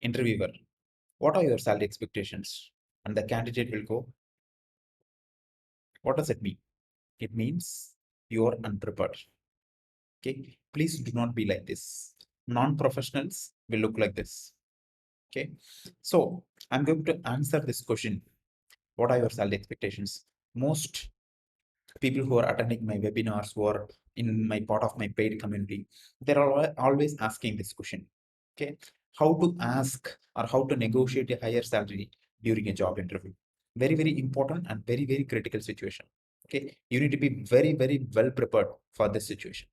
interviewer, what are your salary expectations? And the candidate will go, what does it mean? It means you are unprepared. Okay, please do not be like this. Non-professionals will look like this. Okay, so I'm going to answer this question. What are your salary expectations? Most people who are attending my webinars, who are in my part of my paid community, they're always asking this question. Okay, how to ask or how to negotiate a higher salary during a job interview? Very, very important and very, very critical situation. Okay, you need to be very, very well prepared for this situation.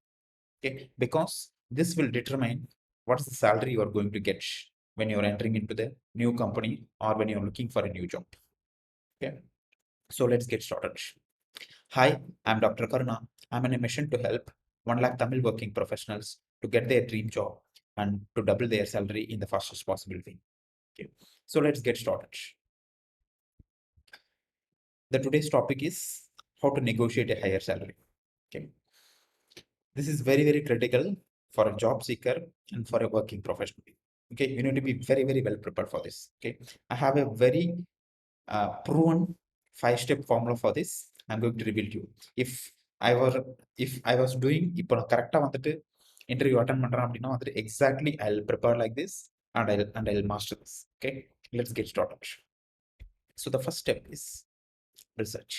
Okay, because this will determine what's the salary you are going to get when you're entering into the new company or when you're looking for a new job. Okay, so let's get started. Hi, I'm Dr. Karuna. I'm on a mission to help 1 lakh Tamil working professionals to get their dream job and to double their salary in the fastest possible way. Okay, so let's get started. The today's topic is how to negotiate a higher salary. Okay, this is very, very critical for a job seeker and for a working professional. Okay, you need to be very, very well prepared for this. Okay, I have a very proven 5-step formula for this. I'm going to reveal to you. If I was doing இப்போ நான் கரெக்டாக வந்துட்டு interview attend பண்ணுறேன் அப்படின்னா வந்துட்டு exactly I'll prepare like this and I'll master this. Okay, let's get started. So the first step is research.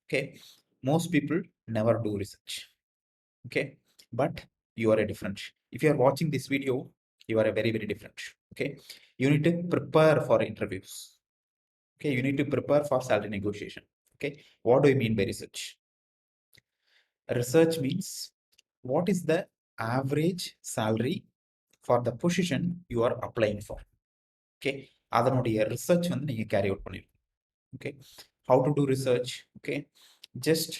Okay, most people never do research. Okay, but you are a different. If you are watching this video, you are a very, very different. Okay, you need to prepare for interviews. Okay, you need to prepare for salary negotiation. Okay, what do you mean by research? Research means what is the average salary for the position you are applying for. Okay, அதனுடைய research வந்து நீங்க carry out பண்ணிருக்கீங்க. Okay, how to do research? Okay, just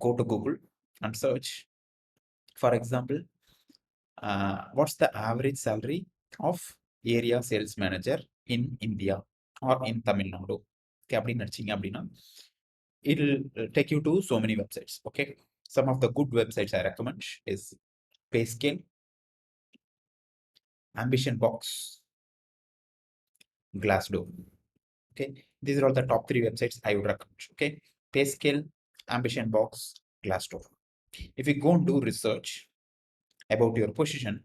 go to Google and search. For example, what's the average salary of area sales manager in India or in Tamil Nadu? Okay, அப்படின்னு நினைச்சீங்க அப்படின்னா it'll take you to so many websites. Okay, some of the good websites I recommend is PayScale, Ambition Box, Glassdoor. Okay, these are all the top 3 websites I would recommend. Okay, PayScale, Ambition Box, Glassdoor. If you go and do research about your position,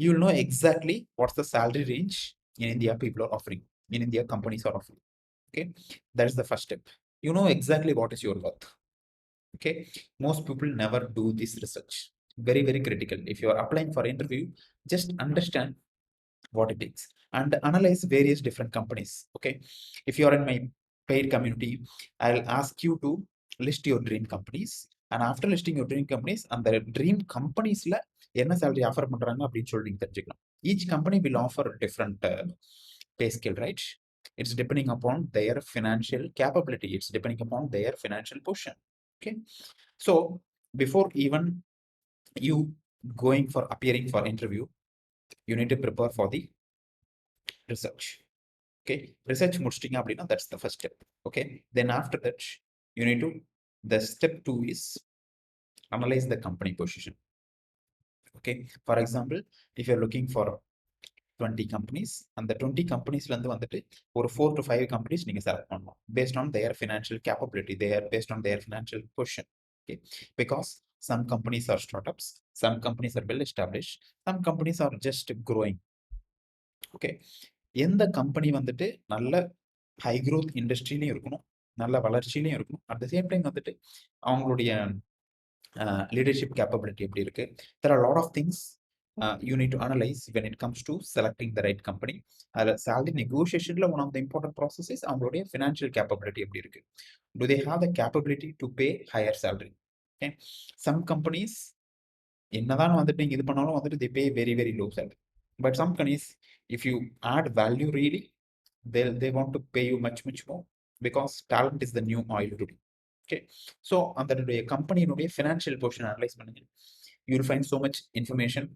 you'll know exactly what's the salary range in India people are offering, in India companies are offering. Okay, that is the first step. You know exactly what is your worth. Okay, most people never do this research. Very, very critical. If you are applying for interview, just understand what it takes and analyze various different companies. Okay, if you are in my paid community, I'll ask you to list your dream companies, and after listing your dream companies, and the dream companies la என்ன salary offer பண்றாங்க அப்படின்னு சொல்லி நீங்க தெரிஞ்சுக்கலாம். Each company will offer different pay scale, right? It's depending upon their financial capability. It's depending upon their financial position. Okay, so before even you going for appearing for interview, you need to prepare for the research. Okay, research முடிச்சிட்டீங்க அப்படின்னா that's the first step. Okay, then after that you need to, the step 2 is analyze the company position. Okay, for example, if you're looking for 20 companies, அந்த 20 companiesல இருந்து வந்துட்டு ஒரு 4 to 5 companies நீங்க select பண்ணணும் based on their financial capability, they are based on their financial position. Okay, because some companies are startups, some companies are well established, some companies are just growing. Okay, எந்த company வந்துட்டு நல்ல high growth இண்டஸ்ட்ரிலையும் இருக்கணும், நல்ல வளர்ச்சியிலையும் இருக்கணும், at the same time வந்துட்டு அவங்களுடைய leadership capability எப்படி இருக்கு. There are lot of things you need to analyze when it comes to selecting the right company. அதில் salary negotiationல one of the important processes அவங்களுடைய financial capability எப்படி இருக்கு. Do they have the capability to pay higher salary? Okay, some companies என்னதான் வந்துட்டு நீங்க இது பண்ணாலும் வந்துட்டு they pay very, very low salary, but some companies, if you add value really, they want to pay you much, much more, because talent is the new oil today. Okay, so அதனுடைய கம்பெனியினுடைய financial portion analyze பண்ணுங்க. You will find so much information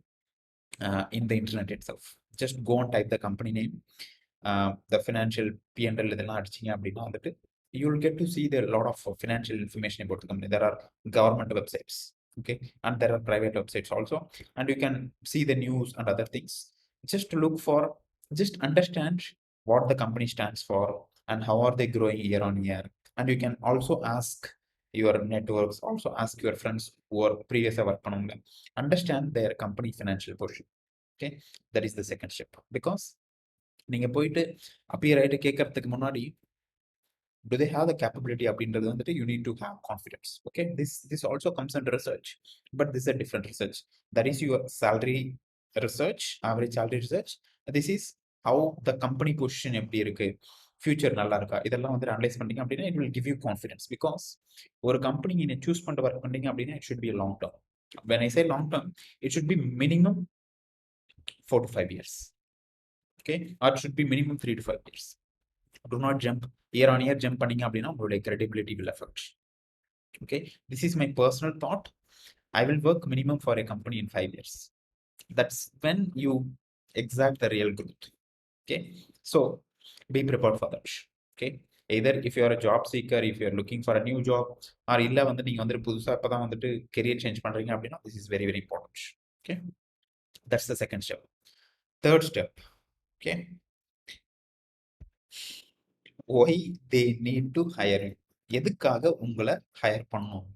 in the internet itself. Just go and type the company name, the financial P&L இதெல்லாம் அடிச்சீங்க அப்படின்னா வந்துட்டு you will get to see the lot of financial information about the company. There are government websites, okay, and there are private websites also, and you can see the news and other things. Just look for, just understand what the company stands for and how are they growing year on year. And you can also ask your networks, also ask your friends who are previous work பண்ணவங்க, understand their company financial position. Okay, that is the second step. Because நீங்க போயிட்டு appear ஆயிட்டு கேட்கறதுக்கு முன்னாடி do they have the capability அப்படின்றது வந்துட்டு you need to have confidence. Okay, this also comes under research, but this is a different research. That is your salary research, average salary research. This is how the company position எப்படி இருக்கு, future நல்லா இருக்கா, இதெல்லாம் வந்து analyse பண்ணீங்க அப்படின்னா it will give you confidence. Because ஒரு company நீங்க சூஸ் பண்ணிட்டு ஒர்க் பண்ணீங்க அப்படின்னா it should be a long term. When I say long term, it should be minimum 4 to 5 years. Okay, or it should be minimum 3 to 5 years. Do not jump year on year. Jump பண்ணீங்க அப்படின்னா உங்களுடைய credibility will affect. Okay, this is my personal thought. I will work minimum for a company in 5 years. That's when you exact the real growth. Okay, so be prepared for that. Okay, either if you are a job seeker, if you are looking for a new job, or இல்ல வந்து நீங்க வந்து புதுசா இப்பதான் வந்துட்டு career change பண்றீங்க அப்படின்னா this is very very important. Okay, that's the second step. Third step. Okay, why they need to hire you. எதுக்காக உங்களை ஹையர் பண்ணணும்?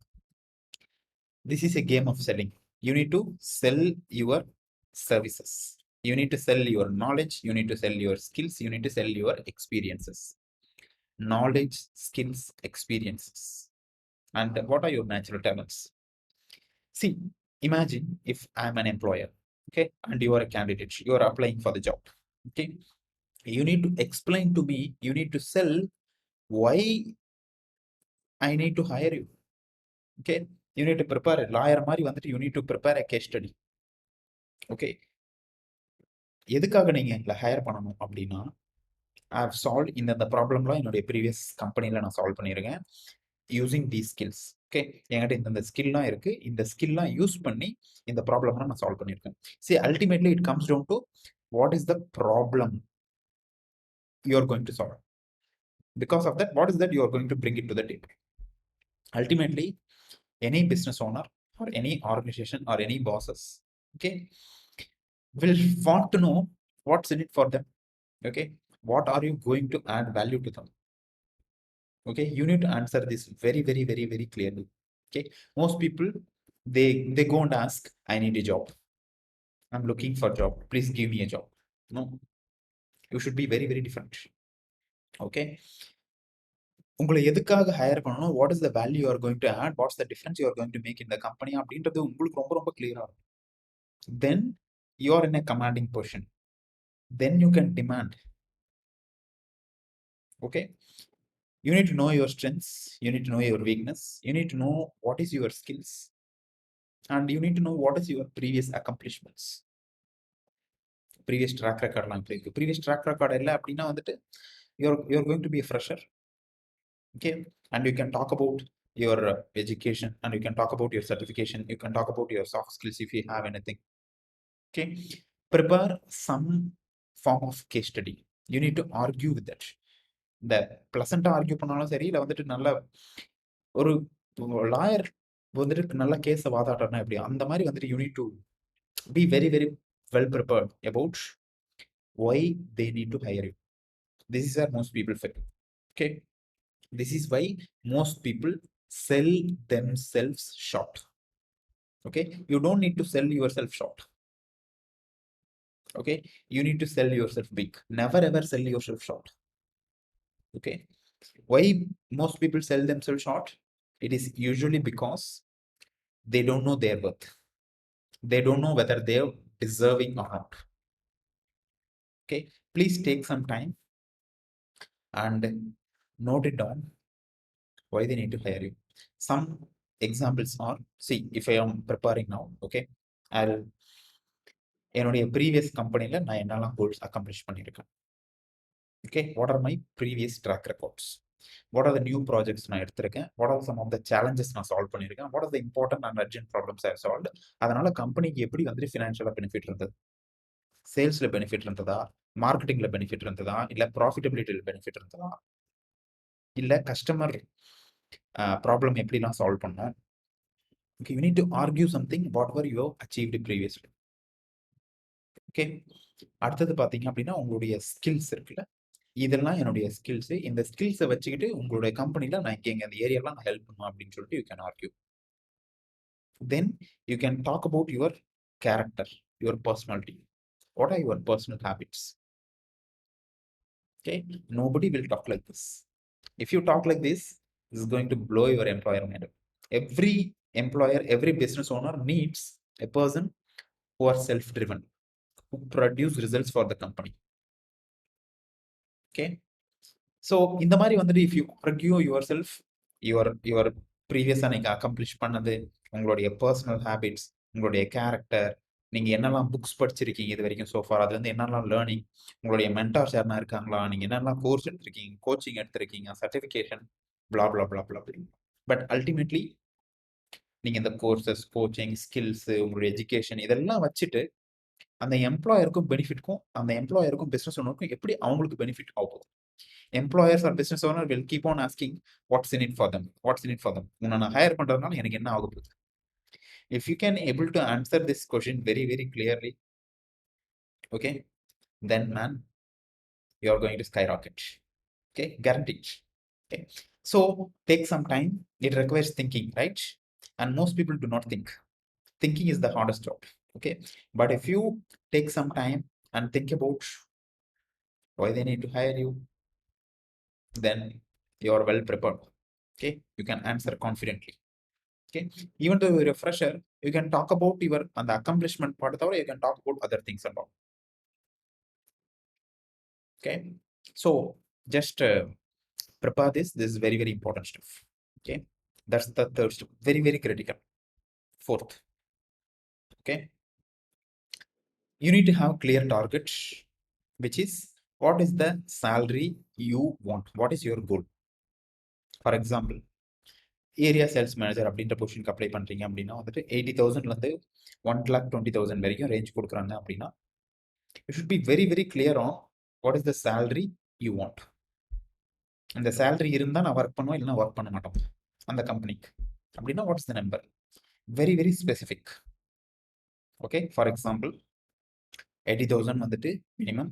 This is a game of selling. You need to sell your services. You need to sell your knowledge. You need to sell your skills. You need to sell your experiences. Knowledge, skills, experiences. And what are your natural talents? See, imagine if I'm an employer, okay, and you are a candidate, you are applying for the job, okay. You need to explain to me, you need to sell why I need to hire you. Okay, you need to prepare a lawyer மாதிரி வந்துட்டு you need to prepare a case study. Okay, எதுக்காக நீங்க எங்களை higher பண்ணணும் அப்படின்னா I have solve இந்த ப்ராப்ளம்லாம் என்னுடைய ப்ரீவியஸ் கம்பெனியில் நான் சால்வ் பண்ணியிருக்கேன் யூசிங் தி ஸ்கில்ஸ். ஓகே, என்கிட்ட இந்த ஸ்கில்லாம் இருக்கு, இந்த ஸ்கில்லாம் யூஸ் பண்ணி இந்த ப்ராப்ளம்லாம் நான் சால்வ் பண்ணியிருக்கேன். See, ultimately it comes down to what is the problem you are going to solve. Because of that, what is that you are going to bring it to the table. Ultimately, any business owner or any organization or any bosses, okay, will want to know what's in it for them. Okay, what are you going to add value to them? Okay, you need to answer this very very very very clearly. Okay, most people they go and ask, I need a job, I'm looking for a job, please give me a job. No, you should be very very different. Okay, உங்களை எதுக்காக hire பண்ணணும், what is the value you are going to add, what's the difference you are going to make in the company அப்படின்றது உங்களுக்கு ரொம்ப ரொம்ப கிளியரா இருக்கும். Then you are in a commanding position, then you can demand. Okay, you need to know your strengths, you need to know your weakness, you need to know what is your skills, and you need to know what is your previous accomplishments, previous track record. Previous track record இல்லை அப்படின்னா வந்துட்டு you're going to be a fresher. Okay, and you can talk about your education, and you can talk about your certification, you can talk about your soft skills if you have anything. Okay, prepare some form of case study. You need to argue with that. இந்த பிளசண்டா argue பண்ணாலும் சரி, இல்லை வந்துட்டு நல்ல ஒரு lawyer வந்துட்டு நல்ல கேஸை வாதாடுறனா எப்படி, அந்த மாதிரி வந்துட்டு you need to be very very well prepared about why they need to hire you. This is where most people fail. Okay, this is why most people sell themselves short. Okay, you don't need to sell yourself short. Okay, you need to sell yourself big. Never ever sell yourself short. Okay, why most people sell themselves short? It is usually because they don't know their worth. They don't know whether they're deserving or not. Okay, please take some time and note it down why they need to hire you. Some examples are, see, if I am preparing now, okay, I'll என்னுடைய previous கம்பெனியில் நான் என்னெல்லாம் goals accomplish பண்ணியிருக்கேன். Okay, what are my previous track records, what are the new projects நான் எடுத்திருக்கேன், what are some of the challenges நான் solve பண்ணியிருக்கேன், what are the important and urgent problems I solve. அதனால கம்பெனிக்கு எப்படி வந்துட்டு ஃபினான்ஷியலாக பெனிஃபிட் இருந்தது, சேல்ஸில் பெனிஃபிட் இருந்ததா, மார்க்கெட்டிங்கில் பெனிஃபிட் இருந்ததா, இல்லை ப்ராஃபிட்டபிலிட்டியில் பெனிஃபிட் இருந்ததா, இல்லை கஸ்டமர் ப்ராப்ளம் எப்படிலாம் சால்வ் பண்ணோம். Okay, you need to argue something whatever you have achieved previously. Okay, அடுத்தது பார்த்தீங்க அப்படின்னா உங்களுடைய ஸ்கில்ஸ் இருக்குல்ல, இதெல்லாம் என்னுடைய ஸ்கில்ஸ். இந்த ஸ்கில்ஸை வச்சுக்கிட்டு உங்களுடைய கம்பெனில நான் இங்க இந்த ஏரியாலாம் நான் ஹெல்ப் பண்ணுவேன் அப்படின்னு சொல்லிட்டு you can argue. Then you can talk about your character, your personality. What are your personal habits? Okay, nobody will talk like this. If you talk like this is going to blow your employer mind. Every employer, every business owner needs a person who are self-driven, who produce results for the company. Okay, so இந்த மாதிரி வந்துட்டு if you argue yourself, your ப்ரீவியஸாக நீங்கள் accomplish பண்ணது, உங்களுடைய personal habits, உங்களுடைய character, நீங்கள் என்னெல்லாம் புக்ஸ் படிச்சிருக்கீங்க இது வரைக்கும் சோஃபார், அதுலேருந்து என்னெல்லாம் லேர்னிங், உங்களுடைய மென்டார்ஸ் யாருனா இருக்காங்களா, நீங்கள் என்னெல்லாம் கோர்ஸ் எடுத்திருக்கீங்க, கோச்சிங் எடுத்திருக்கீங்க, certification, blah blah blah blah blah. But ultimately நீங்கள் இந்த கோர்சஸ், கோச்சிங், ஸ்கில்ஸு, உங்களுடைய எஜுகேஷன் இதெல்லாம் வச்சுட்டு அந்த எம்ப்ளாயருக்கும் பெனிஃபிட்க்கும், அந்த எம்ப்ளாயருக்கும் பிஸ்னஸ் ஓனருக்கும் எப்படி அவங்களுக்கு பெனிஃபிட் ஆகும். Employers or business owner will keep on asking what's in it for them, what's in it for them. உன்னை நான் ஹையர் பண்றதுனால எனக்கு என்ன ஆக போகுது. If you can able to answer this question very very clearly, okay, then man, you are going to skyrocket. Okay, guaranteed. Okay, so take some time. It requires thinking, right? And most people do not think. Thinking is the hardest job. Okay, but if you take some time and think about why they need to hire you, then you are well prepared. Okay, you can answer confidently. Okay, even though you're a fresher, you can talk about your on the accomplishment part of you can talk about other things about. Okay, so just prepare this is very very important stuff. Okay, that's the third step, very very critical. Fourth, okay, you need to have clear targets, which is what is the salary you want, what is your goal. For example, area sales manager அப்படின்ற பொசிஷனுக்கு apply பண்ணுறீங்க அப்படின்னா வந்துட்டு 80,000லேருந்து 1,20,000 வரைக்கும் range கொடுக்குறாங்க அப்படின்னா you should be very very clear on what is the salary you want. அந்த salary இருந்தால் நான் ஒர்க் பண்ணுவேன், இல்லைனா ஒர்க் பண்ண மாட்டோம் அந்த கம்பெனிக்கு அப்படின்னா what is the number, very very specific. Okay, for example 80,000 வந்துட்டு மினிமம்,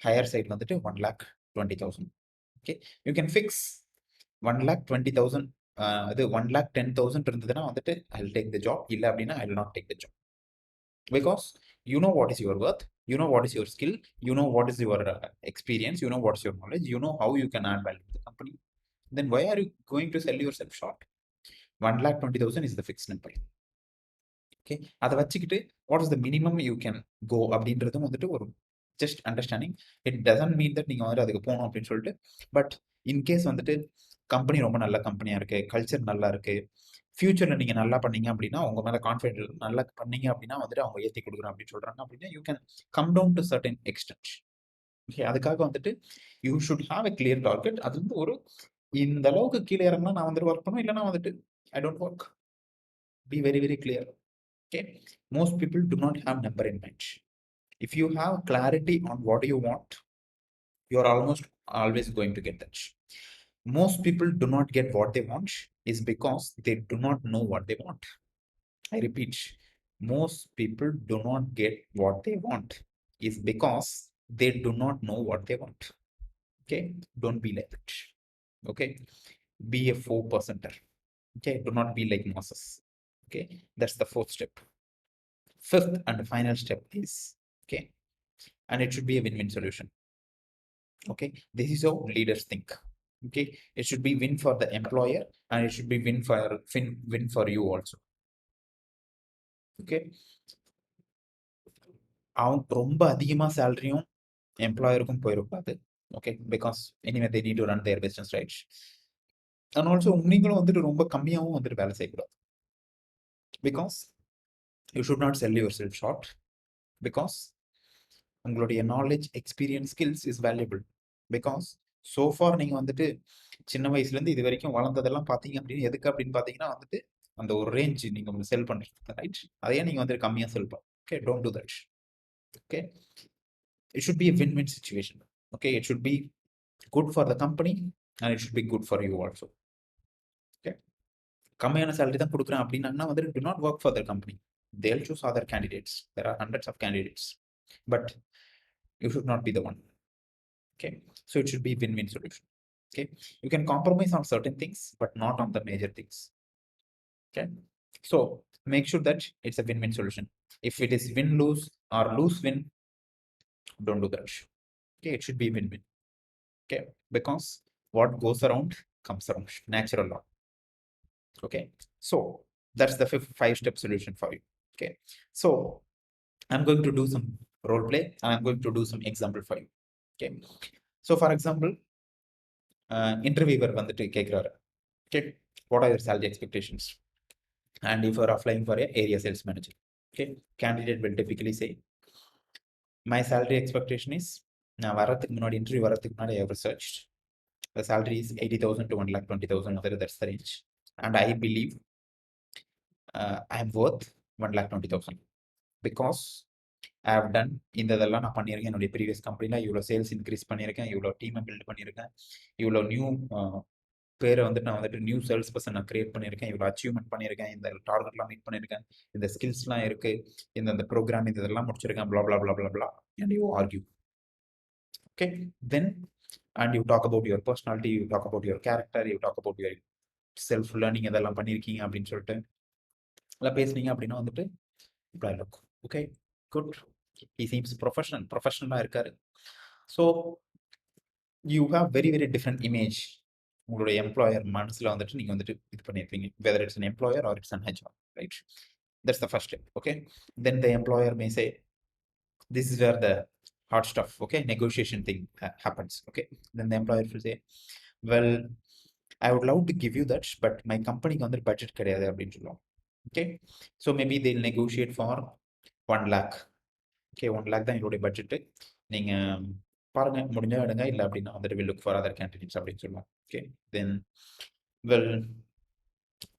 ஹையர் சைட் வந்துட்டு 1,20,000. Okay, you can fix 1,20,000. அது 1,10,000 இருந்ததுன்னா வந்துட்டு I will take the job, இல்லை அப்படின்னா I will not take the job. Because you know what is your worth, you know what is your skill, you know what is your experience, you know what is your knowledge, you know how you can add value to the company. Then why are you going to sell yourself short? 1,20,000 is the fixed number. Okay, அதை வச்சுக்கிட்டு what is the minimum you can go அப்படின்றதும் வந்துட்டு ஒரு just understanding. It doesn't mean that நீங்கள் வந்துட்டு அதுக்கு போகணும் அப்படின்னு சொல்லிட்டு. பட் இன்கேஸ் வந்துட்டு கம்பெனி ரொம்ப நல்ல கம்பெனியாக இருக்குது, கல்ச்சர் நல்லா இருக்குது, ஃபியூச்சரில் நீங்கள் நல்லா பண்ணீங்க அப்படின்னா உங்கள் மேலே கான்ஃபிடென்ட் நல்லா பண்ணீங்க அப்படின்னா வந்துட்டு அவங்க ஏற்றி கொடுக்குறோம் அப்படின்னு சொல்கிறாங்க அப்படின்னா you can come down to certain extent. Okay, அதுக்காக வந்துட்டு you should have a clear target. அது வந்து ஒரு இந்த அளவுக்கு கீழே இறங்கினா நான் வந்துட்டு ஒர்க் பண்ணுவேன், இல்லைனா வந்துட்டு I don't work. Be very very clear. Okay, most people do not have number in mind. If you have clarity on what you want, you are almost always going to get that. Most people do not get what they want is because they do not know what they want. I repeat, most people do not get what they want is because they do not know what they want. Okay, don't be like that. Okay, be a 4%er. Okay, do not be like Moses. Okay, that's the fourth step. Fifth and final step is, okay, and it should be a win-win solution. Okay, this is how leaders think. Okay, it should be win for the employer and it should be win for you also. Okay, அவன் ரொம்ப அதிகமா சேலரியும் எம்ப்ளாயருக்கும் போயிருக்காது. Okay, because anyway they need to run their business, right? And also நீங்களும் வந்துட்டு ரொம்ப கம்மியாகவும் வந்துட்டு வேலை செய்யக்கூடாது. Because you should not sell yourself short. Because உங்களுடைய knowledge, experience, skills is valuable. Because so far நீங்கள் வந்துட்டு சின்ன வயசுலேருந்து இது வரைக்கும் வளர்ந்ததெல்லாம் பார்த்தீங்க அப்படின்னு எதுக்கு அப்படின்னு பார்த்தீங்கன்னா வந்துட்டு அந்த ஒரு ரேஞ்ச் நீங்கள் செல் பண்ணுறீங்க, ரைட்? அதையே நீங்கள் வந்துட்டு கம்மியாக செல் பண்ண. Okay, don't do that. Okay, it should be a win-win situation. Okay, it should be good for the company and it should be good for you also. Okay, கம்மியான salary தான் கொடுக்குறேன் அப்படின்னா வந்துட்டு do not work for the company. They'll choose other candidates. There are hundreds of candidates. But you should not be the one. Okay, so it should be win-win solution. Okay, you can compromise on certain things, but not on the major things. Okay, so make sure that it's a win-win solution. If it is win-lose or lose-win, don't do that. Okay, it should be win-win. Okay, because what goes around comes around, natural law. Okay, so that's the five-step solution for you. Okay, so I'm going to do some role play and I'm going to do some example for you. Okay, so for example, interviewer வந்துட்டு கேட்கிறாரு. Okay, what are your salary expectations? And if you're applying for a area sales manager, okay, candidate will typically say, my salary expectation is, நான் வரதுக்கு முன்னாடி interview வரதுக்கு முன்னாடி I have researched, the salary is 80,000 to 1,20,000, that's the range, and I believe I am worth 1,20,000 because I have done இந்த இதெல்லாம் நான் பண்ணியிருக்கேன். என்னுடைய ப்ரீவியஸ் கம்பெனியில் இவ்வளோ சேல்ஸ் இன்க்ரீஸ் பண்ணியிருக்கேன், இவ்வளோ டீமை பில்ட் பண்ணியிருக்கேன், இவ்வளோ நியூ பேரை வந்துட்டு நான் வந்துட்டு நியூ சேல்ஸ் பர்சன் நான் கிரியேட் பண்ணியிருக்கேன், இவ்வளோ அச்சீவ்மெண்ட் பண்ணியிருக்கேன், இந்த டார்கெட்லாம் மீட் பண்ணியிருக்கேன், இந்த ஸ்கில்ஸ்லாம் இருக்கு, இந்த ப்ரோக்ராம் இந்த இதெல்லாம் முடிச்சிருக்கேன், blah blah blah blah blah, and you argue. Okay, then and you talk about your personality, you talk about your character, you talk about your self learning இதெல்லாம் பண்ணியிருக்கீங்க அப்படின்னு சொல்லிட்டு எல்லாம் பேசுனீங்க அப்படின்னா வந்துட்டு இப்படி look okay good, he seems ப்ரொஃபஷனலாக இருக்காரு. So you have very very different image உங்களுடைய எம்ப்ளாயர் மனசில் வந்துட்டு நீங்கள் வந்துட்டு இது பண்ணியிருப்பீங்க, whether it's an employer or it's an HR, right? That's the first step. Okay, then the employer may say, this is where the hard stuff, okay, negotiation thing happens. Okay, then the employer will say, well, I would love to give you that, but my company வந்து budget கிடையாது அப்படின்னு சொல்லுவோம். Okay, so maybe they'll negotiate for 1 lakh. Okay, 1 lakh தான் என்னுடைய budget, நீங்கள் பாருங்க முடிஞ்சா எடுங்க, இல்லை அப்படின்னா வந்துட்டு will look for other candidates அப்படின்னு சொல்லுவோம். Okay, then well,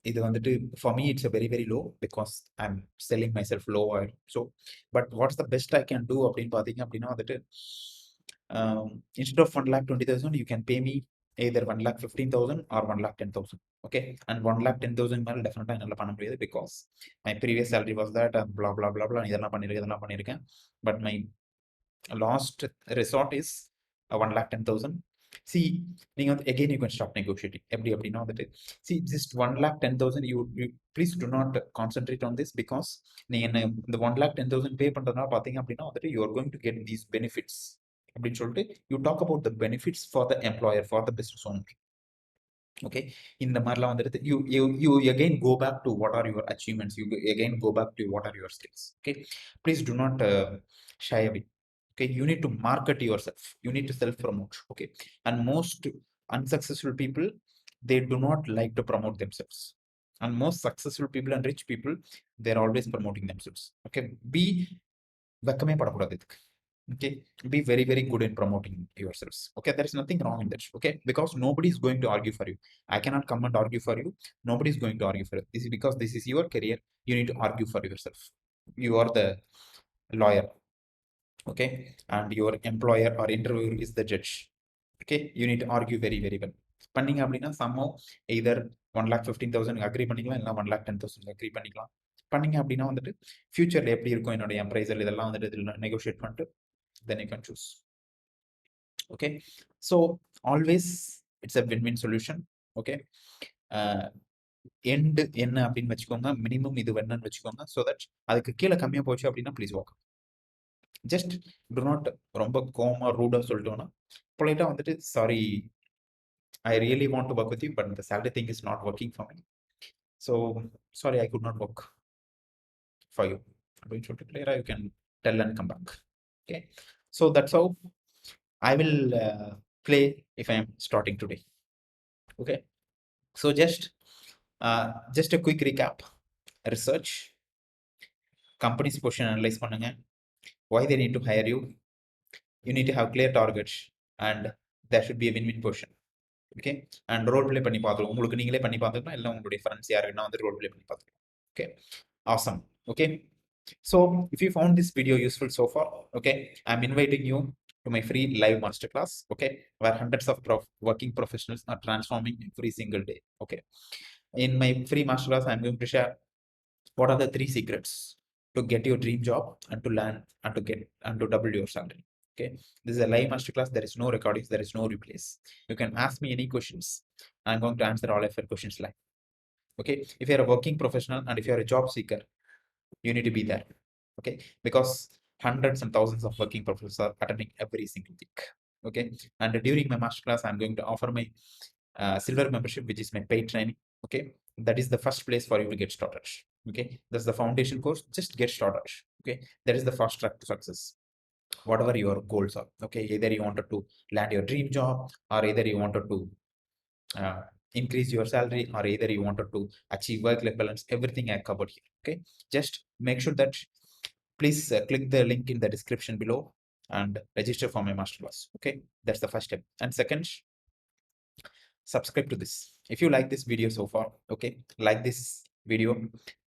இது வந்துட்டு for me it's a very very low because I'm selling myself low. So but what's the best I can do அப்படின்னு பார்த்தீங்க அப்படின்னா வந்துட்டு instead of 1,20,000 you can pay me either 1,15,000 or 1,10,000. Okay, and 1,10,000 மேலே டெஃபினட்டாக என்னால் பண்ண முடியாது because my previous salary was that blah blah blah blah இதெல்லாம் பண்ணியிருக்கேன், but my last resort is 1,10,000. See, again you can start negotiating. எப்படி அப்படின்னா வந்துட்டு see just 1,10,000 you please do not concentrate on this because நீங்க என்ன இந்த 1,10,000 பே பண்றதுனால பார்த்தீங்க அப்படின்னா வந்துட்டு you are going to get these benefits அப்படின்னு சொல்லிட்டு you talk about the benefits for the employer, for the business owner. Okay, இந்த மாதிரிலாம் வந்துட்டு you again go back to what are your achievements, you again go back to what are your skills. Okay, please do not shy away. Okay, you need to market yourself, you need to self promote. Okay, and most unsuccessful people, they do not like to promote themselves, and most successful people and rich people, they're always promoting themselves. Okay, be வெக்கமே படக்கூடாது இதுக்கு. Okay, be very very good in promoting yourselves. Okay, there is nothing wrong in that. Okay, because nobody is going to argue for you, I cannot come and argue for you, nobody is going to argue for you. This is because this is your career, you need to argue for yourself, you are the lawyer. Okay, and your employer or interviewer is the judge. Okay, you need to argue very very well. பண்ணீங்க அப்படின்னா somehow either 1,15,000 agri பண்ணிக்கலாம், இல்லை 1,10,000 agri பண்ணிக்கலாம். பண்ணீங்க அப்படின்னா வந்துட்டு ஃபியூச்சர்ல எப்படி இருக்கும் என்னுடைய அப்ரைசல் இதெல்லாம் வந்துட்டு இதில் நெகோஷியேட் பண்ணிட்டு then you can choose. Okay, so always it's a win-win solution. Okay, end என்ன அப்படின்னு வச்சுக்கோங்க, மினிமம் இது வேணும்னு வச்சுக்கோங்க, so that அதுக்கு கீழே கம்மியாக போச்சு அப்படின்னா please walk. Just to not ரொம்ப கோமா ரூடாக சொல்லிட்டோன்னா பொலைட்டாக வந்துட்டு sorry, I really want to work with you, but the salary thing is not working for me. So sorry, I could not work for you. அப்படின்னு சொல்லிட்டு clear you can tell and come back. Okay, so that's how I will play if I am starting today. Okay, so just a quick recap. Research, company's position analyze பண்ணுங்க, why they need to hire you, you need to have clear targets, and there should be a win-win position. Okay, and role play பண்ணி பார்த்துருவோம், உங்களுக்கு நீங்களே பண்ணி பார்த்துக்கலாம், இல்லை உங்களுடைய friends யாருக்குன்னா வந்து ரோல் ப்ளே பண்ணி பார்த்துக்கலாம். Okay, awesome. Okay, so if you found this video useful so far, okay, I'm inviting you to my free live masterclass. Okay, where hundreds of working professionals are transforming every single day. Okay, in my free masterclass I'm going to share what are the 3 secrets to get your dream job and to land and to get and to double your salary. Okay, this is a live masterclass. There is no recordings, there is no replays. You can ask me any questions. I'm going to answer all of your questions live. Okay, if you're a working professional and if you're a job seeker, you need to be there. Okay, because hundreds and thousands of working professionals are attending every single week. Okay, and during my masterclass, I'm going to offer my silver membership, which is my paid training. Okay, that is the first place for you to get started. Okay, that's the foundation course. Just get started. Okay, that is the first track to success, whatever your goals are. Okay, either you wanted to land your dream job, or either you wanted to uh, increase your salary, or either you wanted to achieve work-life balance. Everything I covered here. Okay, just make sure that please click the link in the description below and register for my masterclass. Okay, that's the first step. And second, subscribe to this if you like this video so far. Okay, like this video,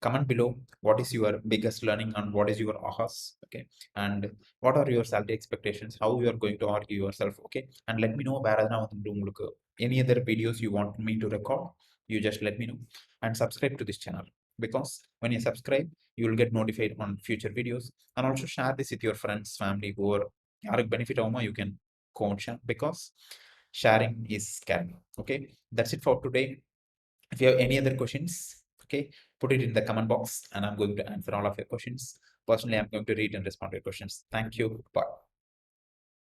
comment below what is your biggest learning and what is your ahas. Okay, and what are your salary expectations, how you are going to argue yourself. Okay, and let me know any other videos you want me to record. You just let me know, and subscribe to this channel, because when you subscribe you will get notified on future videos. And also share this with your friends, family, who are benefit you can go and share, because sharing is caring. Okay, that's it for today. If you have any other questions, okay, put it in the comment box and I'm going to answer all of your questions. Personally, I'm going to read and respond to your questions. Thank you. Bye.